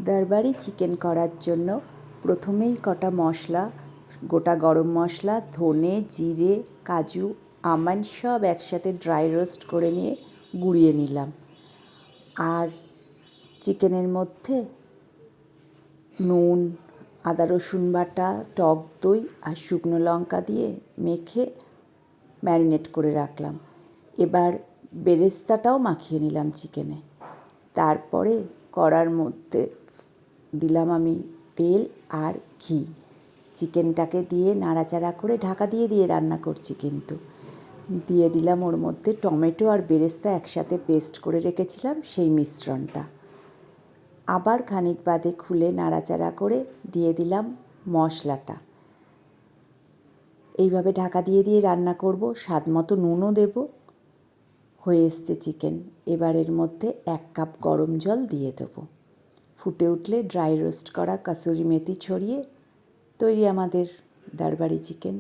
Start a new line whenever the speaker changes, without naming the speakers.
দরবারি chicken করার জন্য প্রথমেই কটা মশলা, গোটা গরম মশলা, ধনে, জিরে, কাজু, আমন্ড সব একসাথে ড্রাই রোস্ট করে নিয়ে গুঁড়িয়ে নিলাম। আর চিকেনের মধ্যে নুন, আদা রসুন বাটা, টক দই আর শুকনো লঙ্কা দিয়ে মেখে ম্যারিনেট করে রাখলাম। এবার বেরেস্তাটাও মাখিয়ে নিলাম চিকেনে। তারপরে কড়ার মধ্যে দিলাম আমি তেল আর ঘি। চিকেনটাকে দিয়ে নাড়াচাড়া করে ঢাকা দিয়ে দিয়ে রান্না করছি, কিন্তু দিয়ে দিলাম ওর মধ্যে টমেটো আর বেরেস্তা একসাথে পেস্ট করে রেখেছিলাম সেই মিশ্রণটা। আবার খানিক বাদে খুলে নাড়াচাড়া করে দিয়ে দিলাম মশলাটা। এইভাবে ঢাকা দিয়ে দিয়ে রান্না করব। স্বাদ মতো নুনও দেব। হয়ে এসছে চিকেন। এবার এর মধ্যে 1 কাপ গরম জল দিয়ে দেবো। ফুটে উঠলে ড্রাই রোস্ট করা কাসুরি মেথি ছড়িয়ে তৈরি আমাদের দরবারি চিকেন।